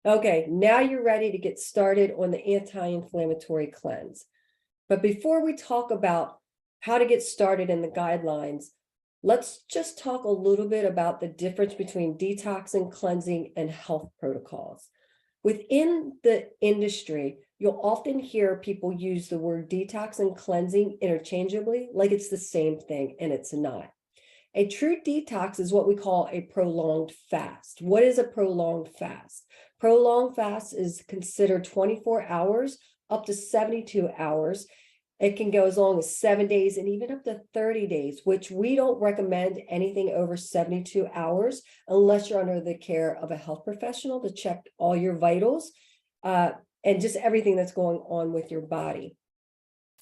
Okay, now you're ready to get started on the anti-inflammatory cleanse. But before we talk about how to get started in the guidelines, let's just talk a little bit about the difference between detoxing, cleansing, and health protocols. Within the industry, you'll often hear people use the word detox and cleansing interchangeably, like it's the same thing, and it's not. A true detox is what we call a prolonged fast. What is a prolonged fast? Prolonged fast is considered 24 hours up to 72 hours. It can go as long as 7 days and even up to 30 days, which we don't recommend anything over 72 hours unless you're under the care of a health professional to check all your vitals and just everything that's going on with your body.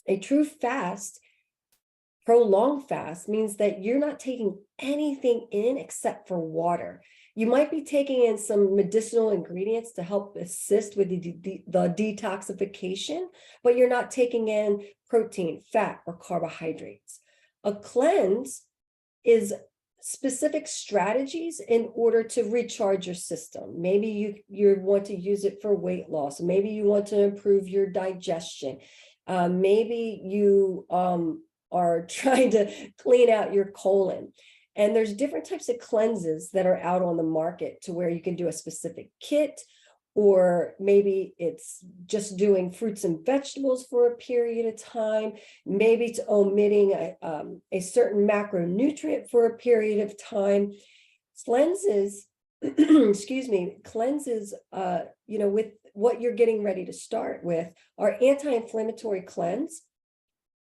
A true fast, prolonged fast, means that you're not taking anything in except for water. You might be taking in some medicinal ingredients to help assist with the detoxification, but you're not taking in protein, fat, or carbohydrates. A cleanse is specific strategies in order to recharge your system. Maybe you want to use it for weight loss. Maybe you want to improve your digestion. Maybe you are trying to clean out your colon. And there's different types of cleanses that are out on the market to where you can do a specific kit, or maybe it's just doing fruits and vegetables for a period of time. Maybe it's omitting a certain macronutrient for a period of time. Cleanses, excuse me, cleanses, with what you're getting ready to start with, our anti-inflammatory cleanse.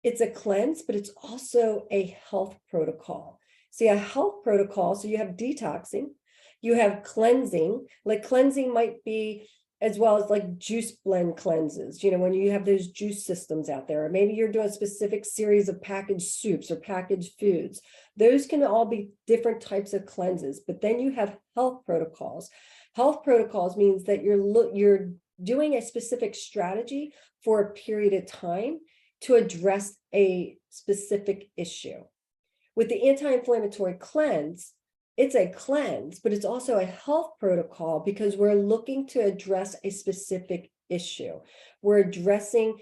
It's a cleanse, but it's also a health protocol. See, a health protocol, so you have detoxing, you have cleansing. Like cleansing might be as well as like juice blend cleanses, when you have those juice systems out there, or maybe you're doing a specific series of packaged soups or packaged foods. Those can all be different types of cleanses, but then you have health protocols. Health protocols means that you're doing a specific strategy for a period of time to address a specific issue. With the anti-inflammatory cleanse, it's a cleanse, but it's also a health protocol because we're looking to address a specific issue. We're addressing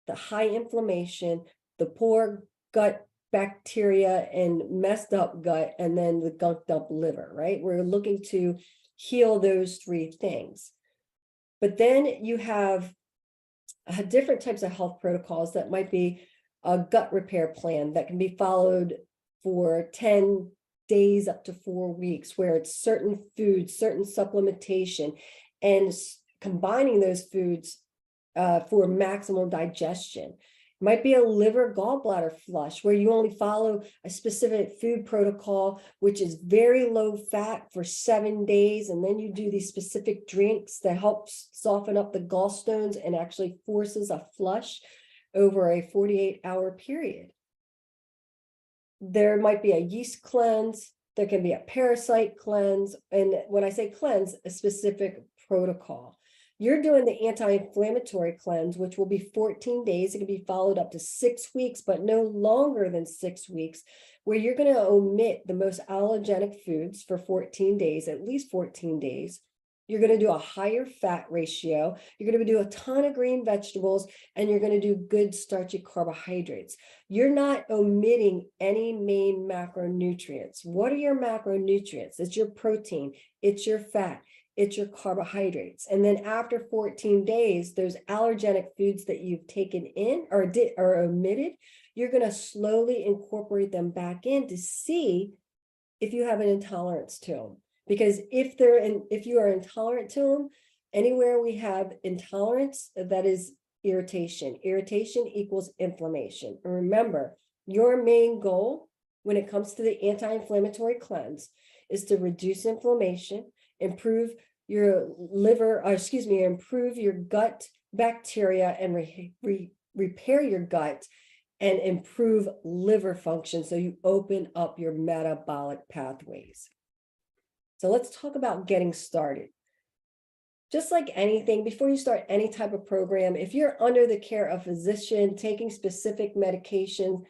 the high inflammation, the poor gut bacteria and messed up gut, and then the gunked up liver, right? We're looking to heal those three things. But then you have different types of health protocols that might be a gut repair plan that can be followed for 10 days up to 4 weeks, where it's certain foods, certain supplementation, and combining those foods for maximal digestion. It might be a liver gallbladder flush where you only follow a specific food protocol, which is very low fat for 7 days. And then you do these specific drinks that help soften up the gallstones and actually forces a flush over a 48-hour period. There might be a yeast cleanse. There can be a parasite cleanse. And when I say cleanse, a specific protocol. You're doing the anti-inflammatory cleanse, which will be 14 days. It can be followed up to 6 weeks, but no longer than 6 weeks, where you're going to omit the most allergenic foods for 14 days, at least 14 days. You're going to do a higher fat ratio. You're going to do a ton of green vegetables, and you're going to do good starchy carbohydrates. You're not omitting any main macronutrients. What are your macronutrients? It's your protein, it's your fat, it's your carbohydrates. And then after 14 days, those allergenic foods that you've taken in or omitted, you're going to slowly incorporate them back in to see if you have an intolerance to them. Because if you are intolerant to them, anywhere we have intolerance, that is irritation. Irritation equals inflammation. And remember, your main goal when it comes to the anti-inflammatory cleanse is to reduce inflammation, improve your improve your gut bacteria and repair your gut, and improve liver function so you open up your metabolic pathways. So let's talk about getting started. Just like anything, before you start any type of program, if you're under the care of a physician taking specific medications,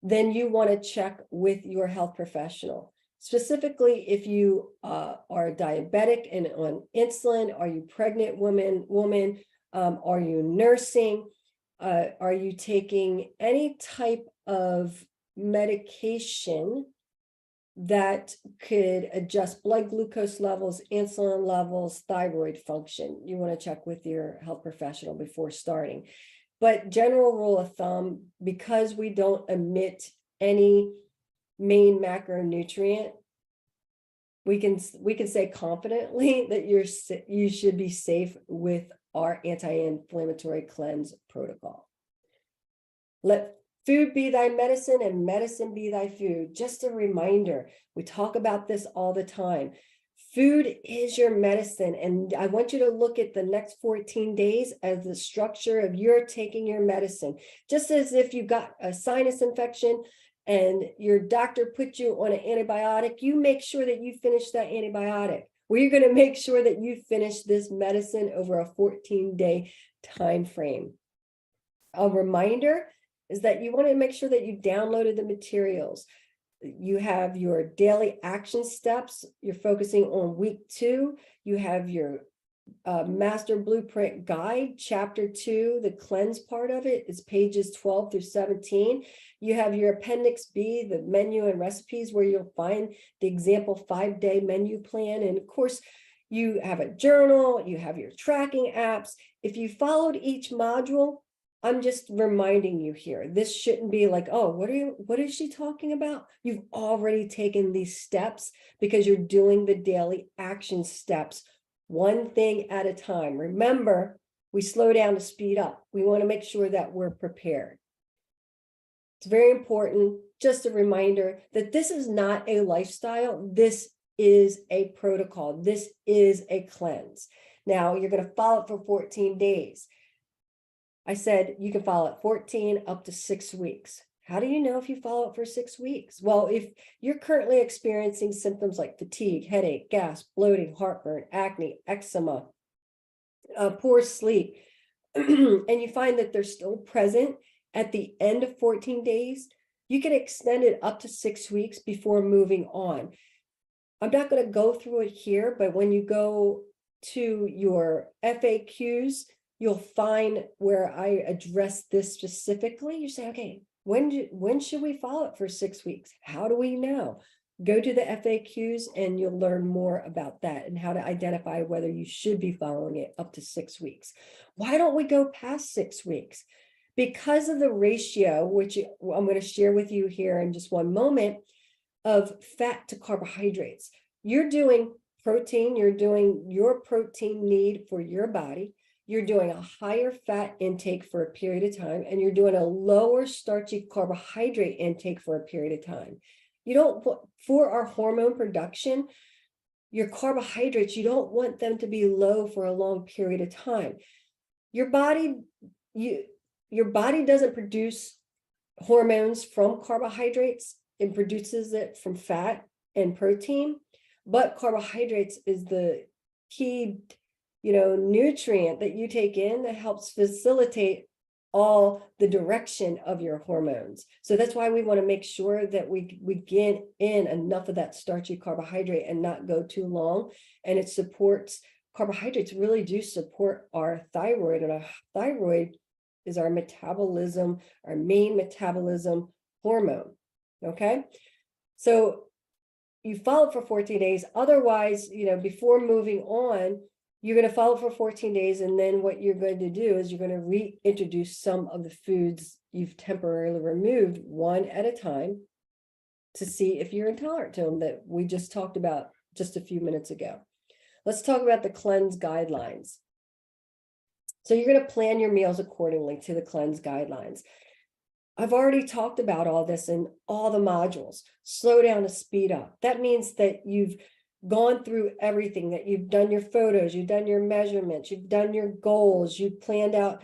then you want to check with your health professional. specifically if you are diabetic and on insulin, are you pregnant woman, are you nursing, are you taking any type of medication that could adjust blood glucose levels, insulin levels, thyroid function. You want to check with your health professional before starting. But general rule of thumb, because we don't emit any main macronutrient, we can say confidently that you should be safe with our anti-inflammatory cleanse protocol. Let food be thy medicine and medicine be thy food. Just a reminder, we talk about this all the time. Food is your medicine. And I want you to look at the next 14 days as the structure of you're taking your medicine. Just as if you got a sinus infection and your doctor put you on an antibiotic, you make sure that you finish that antibiotic. We're going to make sure that you finish this medicine over a 14-day time frame. A reminder is that you want to make sure that you downloaded the materials. You have your daily action steps. You're focusing on week 2. You have your master blueprint guide, chapter 2, the cleanse part of it is pages 12 through 17. You have your appendix B, the menu and recipes, where you'll find the example 5-day menu plan. And of course, you have a journal, you have your tracking apps. If you followed each module, I'm just reminding you here, this shouldn't be like, oh, what is she talking about? You've already taken these steps because you're doing the daily action steps, one thing at a time. Remember, we slow down to speed up. We want to make sure that we're prepared. It's very important, just a reminder that this is not a lifestyle. This is a protocol. This is a cleanse. Now, you're going to follow it for 14 days. I said you can follow it 14 up to 6 weeks. How do you know if you follow it for 6 weeks? Well, if you're currently experiencing symptoms like fatigue, headache, gas, bloating, heartburn, acne, eczema, poor sleep, and you find that they're still present at the end of 14 days, you can extend it up to 6 weeks before moving on. I'm not going to go through it here, but when you go to your FAQs, you'll find where I address this specifically. You say, okay, when should we follow it for 6 weeks? How do we know? Go to the FAQs and you'll learn more about that and how to identify whether you should be following it up to 6 weeks. Why don't we go past 6 weeks? Because of the ratio, which I'm going to share with you here in just one moment, of fat to carbohydrates. You're doing protein, you're doing your protein need for your body. You're doing a higher fat intake for a period of time, and you're doing a lower starchy carbohydrate intake for a period of time. You don't, for our hormone production, your carbohydrates, you don't want them to be low for a long period of time. Your body doesn't produce hormones from carbohydrates. It produces it from fat and protein, but carbohydrates is the key nutrient that you take in that helps facilitate all the direction of your hormones. So that's why we want to make sure that we get in enough of that starchy carbohydrate and not go too long. And it supports, carbohydrates really do support our thyroid, and our thyroid is our metabolism, our main metabolism hormone. Okay. So you follow for 14 days. Otherwise, before moving on, you're going to follow for 14 days. And then what you're going to do is you're going to reintroduce some of the foods you've temporarily removed one at a time to see if you're intolerant to them, that we just talked about just a few minutes ago. Let's talk about the cleanse guidelines. So you're going to plan your meals accordingly to the cleanse guidelines. I've already talked about all this in all the modules. Slow down to speed up. That means that you've gone through everything, that you've done your photos, you've done your measurements, you've done your goals, you've cleaned out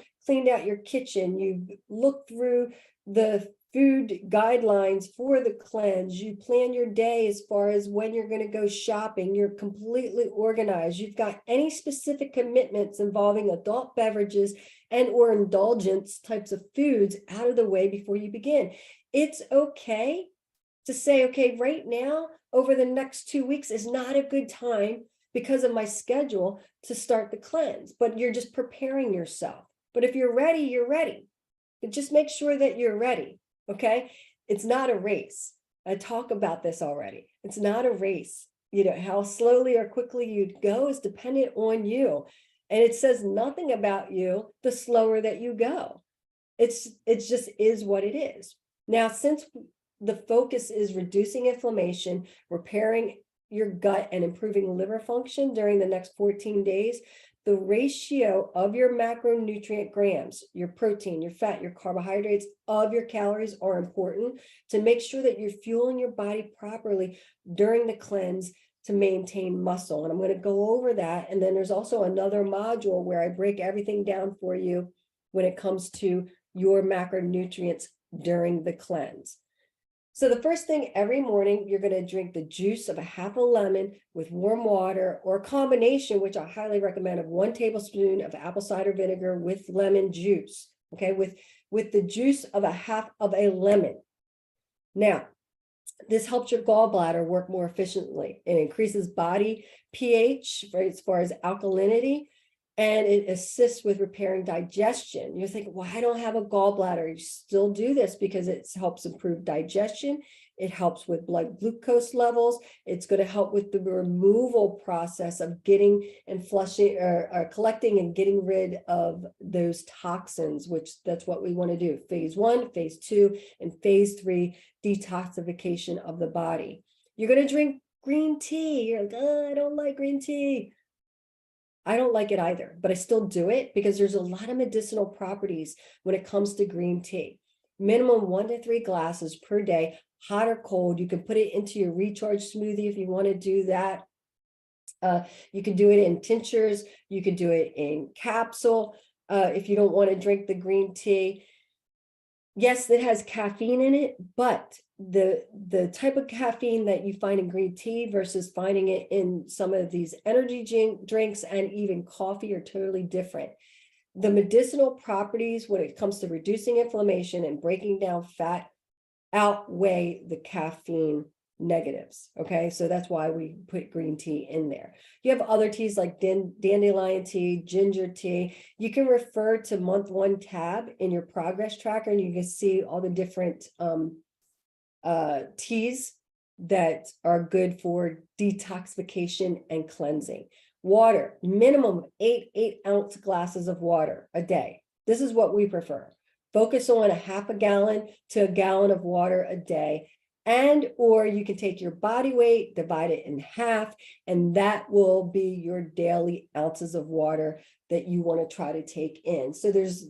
your kitchen, you've looked through the food guidelines for the cleanse, you plan your day as far as when you're going to go shopping, you're completely organized, you've got any specific commitments involving adult beverages and or indulgence types of foods out of the way before you begin. It's okay to say, okay, right now, over the next 2 weeks is not a good time because of my schedule to start the cleanse, but you're just preparing yourself. But if you're ready, you're ready. But just make sure that you're ready, okay? It's not a race. I talk about this already. It's not a race. You know, how slowly or quickly you go is dependent on you. And it says nothing about you the slower that you go. It just is what it is. Now, since the focus is reducing inflammation, repairing your gut, and improving liver function during the next 14 days, the ratio of your macronutrient grams, your protein, your fat, your carbohydrates, of your calories are important to make sure that you're fueling your body properly during the cleanse to maintain muscle. And I'm going to go over that. And then there's also another module where I break everything down for you when it comes to your macronutrients during the cleanse. So the first thing, every morning, you're going to drink the juice of a half a lemon with warm water, or a combination, which I highly recommend, of 1 tablespoon of apple cider vinegar with lemon juice. Okay, with the juice of a half of a lemon. Now, this helps your gallbladder work more efficiently. It increases body pH, right, as far as alkalinity, and it assists with repairing digestion. You think, well, I don't have a gallbladder. You still do this because it helps improve digestion. It helps with blood glucose levels. It's going to help with the removal process of getting and flushing or collecting and getting rid of those toxins, which that's what we want to do. Phase 1, phase 2, and phase 3, detoxification of the body. You're going to drink green tea. You're like, oh, I don't like green tea. I don't like it either, but I still do it because there's a lot of medicinal properties when it comes to green tea. Minimum 1 to 3 glasses per day, hot or cold. You can put it into your recharge smoothie if you want to do that. You can do it in tinctures. You could do it in capsule if you don't want to drink the green tea. Yes, it has caffeine in it, but the type of caffeine that you find in green tea versus finding it in some of these energy drinks and even coffee are totally different. The medicinal properties when it comes to reducing inflammation and breaking down fat outweigh the caffeine negatives. Okay, so that's why we put green tea in there. You have other teas like dandelion tea, ginger tea. You can refer to month 1 tab in your progress tracker, and you can see all the different teas that are good for detoxification and cleansing. Water, minimum of 8 ounce glasses of water a day. This is what we prefer. Focus on a half a gallon to a gallon of water a day. And or you can take your body weight, divide it in half, and that will be your daily ounces of water that you want to try to take in. So there's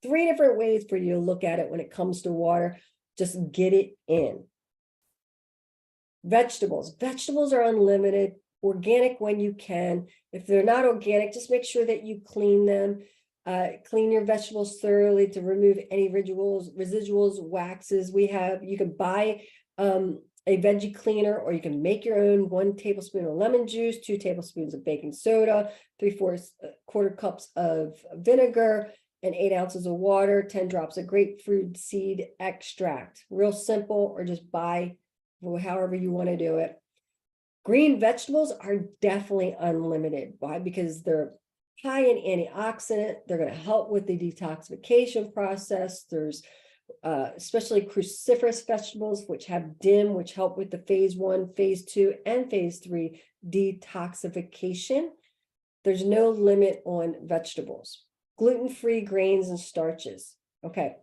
3 different ways for you to look at it when it comes to water. Just get it in. Vegetables. Vegetables are unlimited. Organic when you can. If they're not organic, just make sure that you clean them. Clean your vegetables thoroughly to remove any residuals, waxes. You can buy a veggie cleaner, or you can make your own. 1 tablespoon of lemon juice, 2 tablespoons of baking soda, 3/4 quarter cups of vinegar, and 8 ounces of water, 10 drops of grapefruit seed extract. Real simple, or just buy however you want to do it. Green vegetables are definitely unlimited. Why? Because they're high in antioxidant. They're going to help with the detoxification process. There's especially cruciferous vegetables, which have DIM, which help with the phase 1, phase 2, and phase 3 detoxification. There's no limit on vegetables. Gluten-free grains and starches. Okay.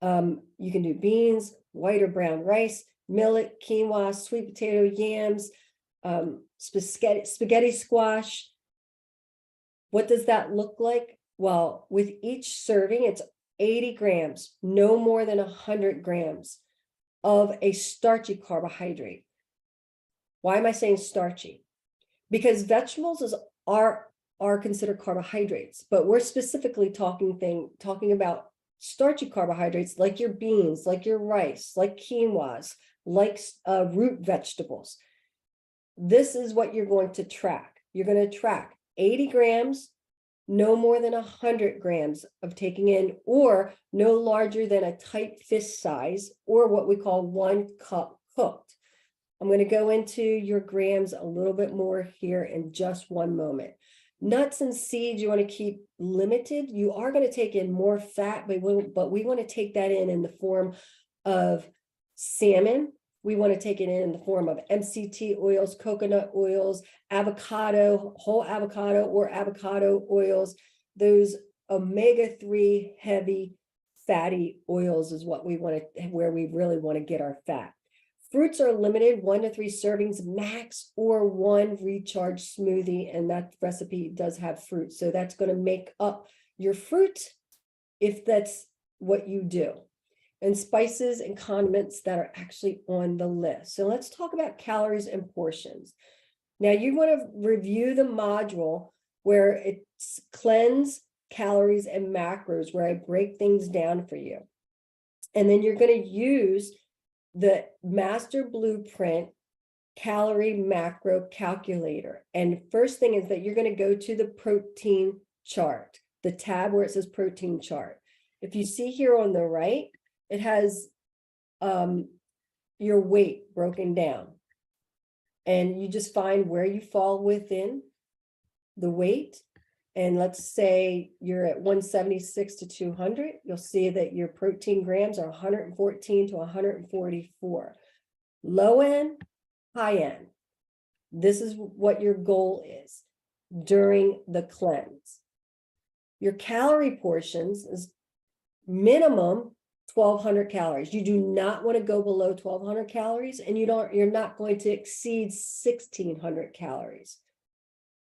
You can do beans, white or brown rice, millet, quinoa, sweet potato, yams, spaghetti squash. What does that look like? Well, with each serving, it's 80 grams, no more than 100 grams of a starchy carbohydrate. Why am I saying starchy? Because vegetables are considered carbohydrates, but we're specifically talking about starchy carbohydrates like your beans, like your rice, like quinoas, like root vegetables. This is what you're going to track. You're going to track 80 grams, no more than 100 grams of taking in, or no larger than a tight fist size, or what we call 1 cup cooked. I'm going to go into your grams a little bit more here in just one moment. Nuts and seeds, you want to keep limited. You are going to take in more fat, but we want to take that in the form of salmon. We want to take it in the form of MCT oils, coconut oils, avocado, whole avocado or avocado oils. Those omega-3 heavy fatty oils is what we want to, where we really want to get our fat. Fruits are limited, 1 to 3 servings max, or 1 recharge smoothie. And that recipe does have fruit. So that's going to make up your fruit if that's what you do. And spices and condiments that are actually on the list. So let's talk about calories and portions. Now you want to review the module where it's cleanse, calories, and macros, where I break things down for you. And then you're going to use the Master Blueprint calorie macro calculator. And first thing is that you're going to go to the protein chart, the tab where it says protein chart. If you see here on the right, it has your weight broken down. And you just find where you fall within the weight. And let's say you're at 176 to 200, you'll see that your protein grams are 114 to 144. Low end, high end. This is what your goal is during the cleanse. Your calorie portions is minimum 1,200 calories. You do not want to go below 1,200 calories, and you're not going to exceed 1,600 calories.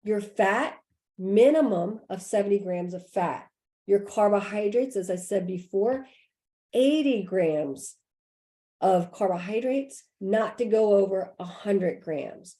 Your fat, minimum of 70 grams of fat. Your carbohydrates, as I said before, 80 grams of carbohydrates, not to go over 100 grams.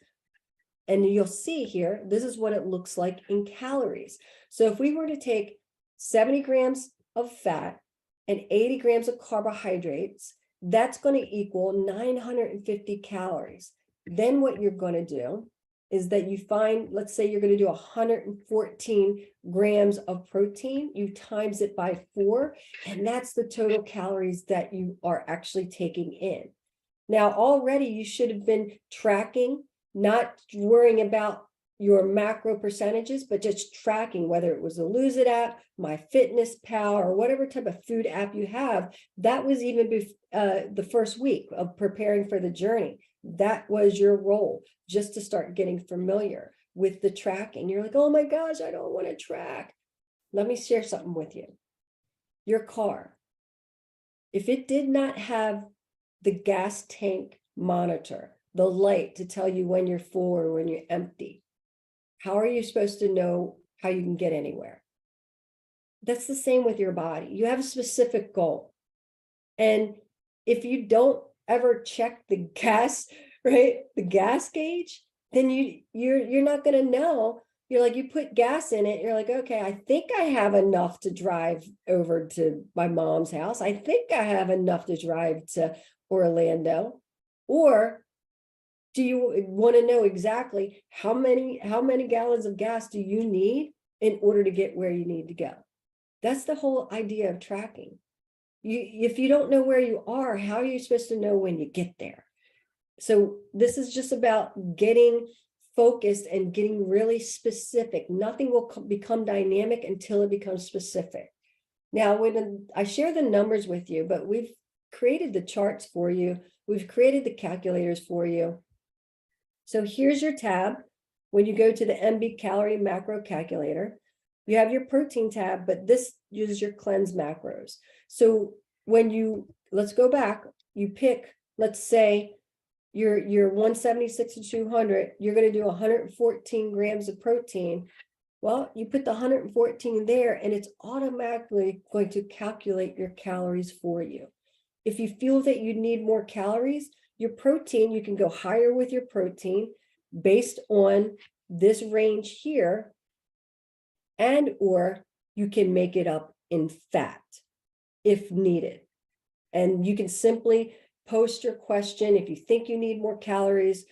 And you'll see here, this is what it looks like in calories. So if we were to take 70 grams of fat and 80 grams of carbohydrates, that's going to equal 950 calories. Then what you're going to do is that you find, let's say you're going to do 114 grams of protein, you times it by 4, and that's the total calories that you are actually taking in. Now, already you should have been tracking, not worrying about your macro percentages, but just tracking, whether it was a Lose It app, MyFitnessPal, or whatever type of food app you have. That was even the first week of preparing for the journey. That was your role, just to start getting familiar with the tracking. You're like, oh my gosh, I don't want to track. Let me share something with you. Your car, if it did not have the gas tank monitor, the light to tell you when you're full or when you're empty, how are you supposed to know how you can get anywhere? That's the same with your body. You have a specific goal. And if you don't ever check the gas, right, the gas gauge, then you're not going to know. You're like, you put gas in it, you're like, okay, I think I have enough to drive over to my mom's house. I think I have enough to drive to Orlando. Or do you want to know exactly how many gallons of gas do you need in order to get where you need to go? That's the whole idea of tracking. If you don't know where you are, how are you supposed to know when you get there? So this is just about getting focused and getting really specific. Nothing will become dynamic until it becomes specific. Now, when I share the numbers with you, but we've created the charts for you. We've created the calculators for you. So here's your tab. When you go to the MB calorie macro calculator, you have your protein tab, but this uses your cleanse macros. So when let's go back, you pick, let's say you're 176 to 200, you're going to do 114 grams of protein. Well, you put the 114 there, and it's automatically going to calculate your calories for you. If you feel that you need more calories, your protein, you can go higher with your protein based on this range here, and or you can make it up in fat if needed. And you can simply post your question. If you think you need more calories,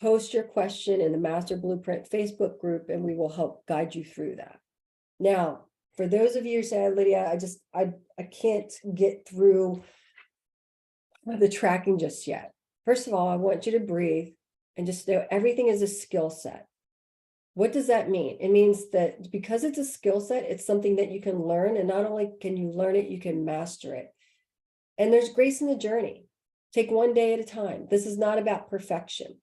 post your question in the Master Blueprint Facebook group, and we will help guide you through that. Now, for those of you who say, Lydia, I can't get through the tracking just yet. First of all, I want you to breathe and just know everything is a skill set. What does that mean? It means that because it's a skill set, it's something that you can learn, and not only can you learn it, you can master it. And there's grace in the journey. Take one day at a time. This is not about perfection.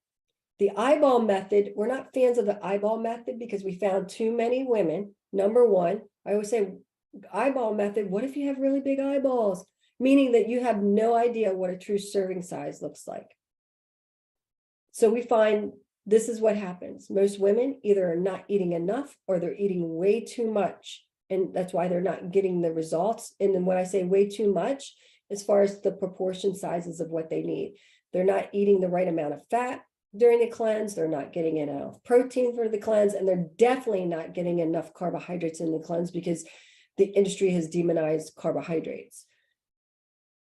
The eyeball method, we're not fans of the eyeball method because we found too many women. Number one, I always say eyeball method, what if you have really big eyeballs? Meaning that you have no idea what a true serving size looks like. So we find this is what happens. Most women either are not eating enough or they're eating way too much. And that's why they're not getting the results. And then when I say way too much, as far as the proportion sizes of what they need, they're not eating the right amount of fat during the cleanse. They're not getting enough protein for the cleanse. And they're definitely not getting enough carbohydrates in the cleanse because the industry has demonized carbohydrates.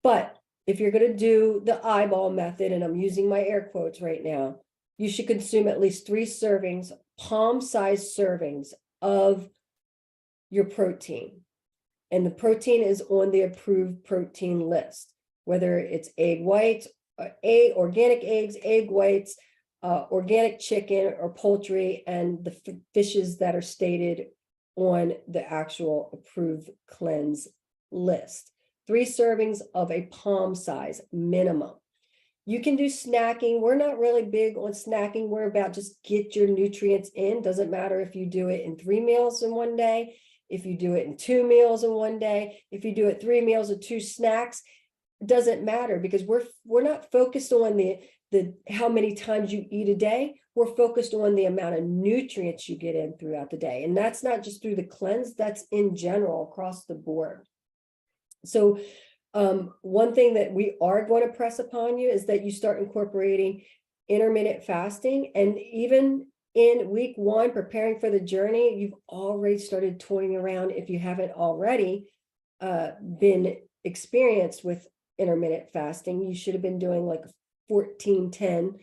But if you're going to do the eyeball method, and I'm using my air quotes right now, you should consume at least 3 servings, palm-sized servings of your protein. And the protein is on the approved protein list, whether it's egg whites, organic eggs, egg whites, organic chicken or poultry, and the fishes that are stated on the actual approved cleanse list. 3 servings of a palm size minimum. You can do snacking. We're not really big on snacking. We're about just get your nutrients in. Doesn't matter if you do it in 3 meals in one day, if you do it in 2 meals in one day, if you do it 3 meals or 2 snacks, it doesn't matter because we're not focused on the how many times you eat a day. We're focused on the amount of nutrients you get in throughout the day. And that's not just through the cleanse, that's in general across the board. So one thing that we are going to press upon you is that you start incorporating intermittent fasting. And even in week 1, preparing for the journey, you've already started toying around, if you haven't already been experienced with intermittent fasting. You should have been doing like a 14-10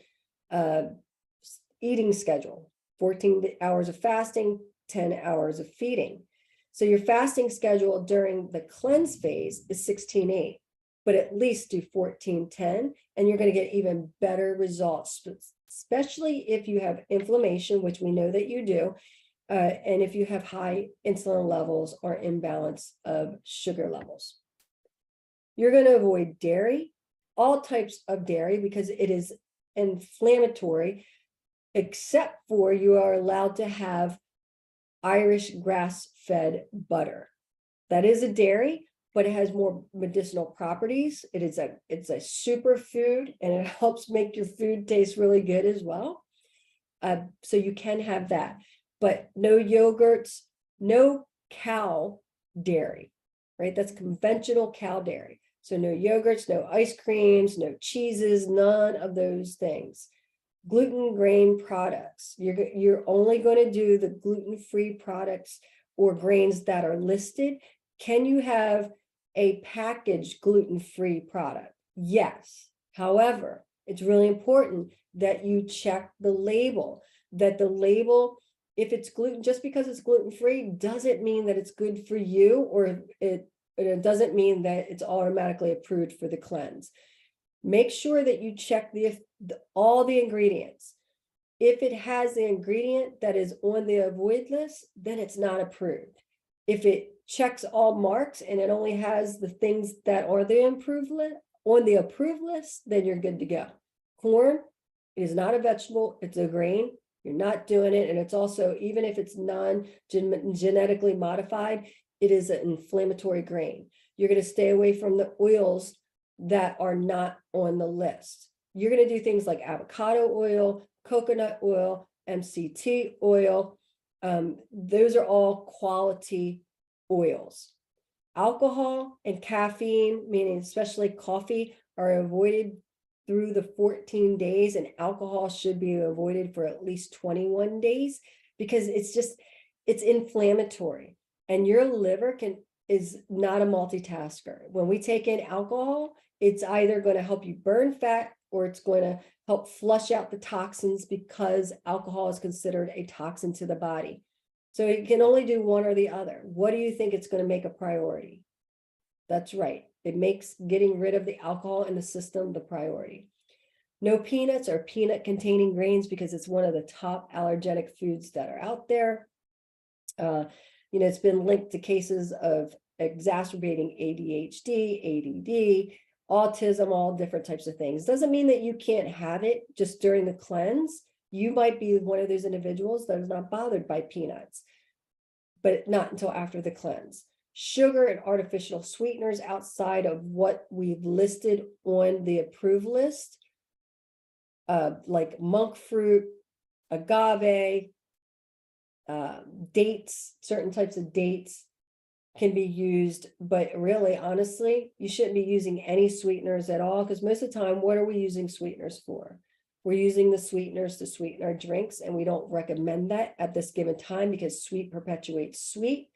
eating schedule, 14 hours of fasting, 10 hours of feeding. So your fasting schedule during the cleanse phase is 16-8, but at least do 14-10, and you're going to get even better results, especially if you have inflammation, which we know that you do, and if you have high insulin levels or imbalance of sugar levels. You're going to avoid dairy, all types of dairy, because it is inflammatory, except for you are allowed to have Irish grass-fed butter. That is a dairy, but it has more medicinal properties. It's a superfood, and it helps make your food taste really good as well. So you can have that, but no yogurts, no cow dairy, right? That's conventional cow dairy. So no yogurts, no ice creams, no cheeses, none of those things. Gluten grain products. You're only going to do the gluten-free products or grains that are listed. Can you have a packaged gluten-free product? Yes. However, it's really important that you check the label, that the label, if it's gluten, just because it's gluten-free doesn't mean that it's good for you, or it doesn't mean that it's automatically approved for the cleanse. Make sure that you check all the ingredients. If it has the ingredient that is on the avoid list, then it's not approved. If it checks all marks and it only has the things that are the approved list, on the approved list, then you're good to go. Corn is not a vegetable, it's a grain. You're not doing it. And it's also, even if it's non-genetically modified, it is an inflammatory grain. You're going to stay away from the oils that are not on the list. You're going to do things like avocado oil, coconut oil, MCT oil. Those are all quality oils. Alcohol and caffeine, meaning especially coffee, are avoided through the 14 days, and alcohol should be avoided for at least 21 days because it's inflammatory, and your liver is not a multitasker. When we take in alcohol, it's either going to help you burn fat or it's going to help flush out the toxins, because alcohol is considered a toxin to the body. So you can only do one or the other. What do you think it's going to make a priority? That's right. It makes getting rid of the alcohol in the system the priority. No peanuts or peanut-containing grains because it's one of the top allergenic foods that are out there. It's been linked to cases of exacerbating ADHD, ADD, autism, all different types of things. Doesn't mean that you can't have it just during the cleanse. You might be one of those individuals that is not bothered by peanuts, but not until after the cleanse. Sugar and artificial sweeteners outside of what we've listed on the approved list, like monk fruit, agave, dates, certain types of dates can be used, but really, honestly, you shouldn't be using any sweeteners at all, because most of the time, what are we using sweeteners for? We're using the sweeteners to sweeten our drinks, and we don't recommend that at this given time because sweet perpetuates sweet.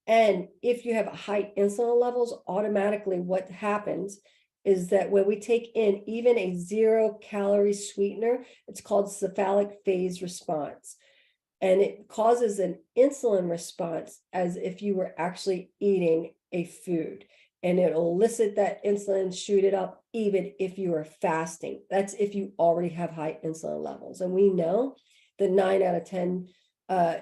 And if you have high insulin levels, automatically what happens is that when we take in even a 0-calorie sweetener, it's called cephalic phase response. And it causes an insulin response as if you were actually eating a food. And it'll elicit that insulin, shoot it up, even if you are fasting. That's if you already have high insulin levels. And we know that 9 out of 10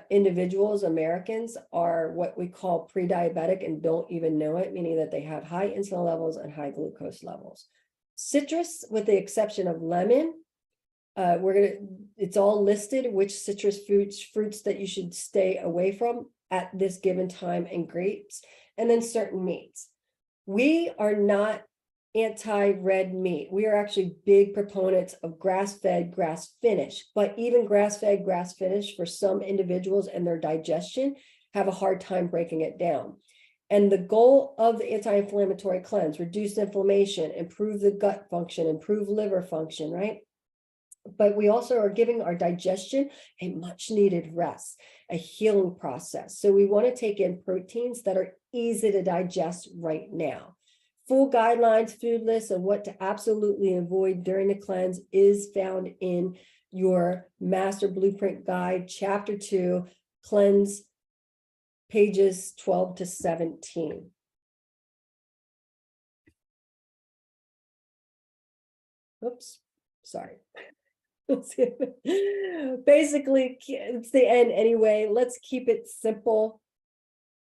individuals, Americans, are what we call pre-diabetic and don't even know it, meaning that they have high insulin levels and high glucose levels. Citrus, with the exception of lemon, it's all listed which citrus fruits that you should stay away from at this given time, and grapes, and then certain meats. We are not anti-red meat. We are actually big proponents of grass-fed, grass-finished, but even grass-fed, grass-finished for some individuals and their digestion have a hard time breaking it down. And the goal of the anti-inflammatory cleanse, reduce inflammation, improve the gut function, improve liver function, right? But we also are giving our digestion a much needed rest, a healing process. So we want to take in proteins that are easy to digest right now. Full guidelines, food lists, and what to absolutely avoid during the cleanse is found in your Master Blueprint Guide, Chapter 2, Cleanse, pages 12 to 17. Oops, sorry. Basically, it's the end anyway. Let's keep it simple.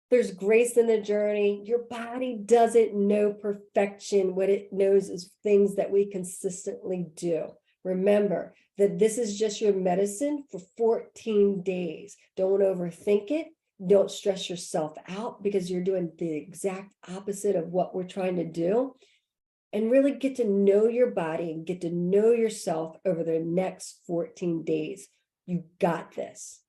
There's grace in the journey. Your body doesn't know perfection. What it knows is things that we consistently do. Remember that this is just your medicine for 14 days. Don't overthink it. Don't stress yourself out because you're doing the exact opposite of what we're trying to do. And really get to know your body and get to know yourself over the next 14 days. You got this.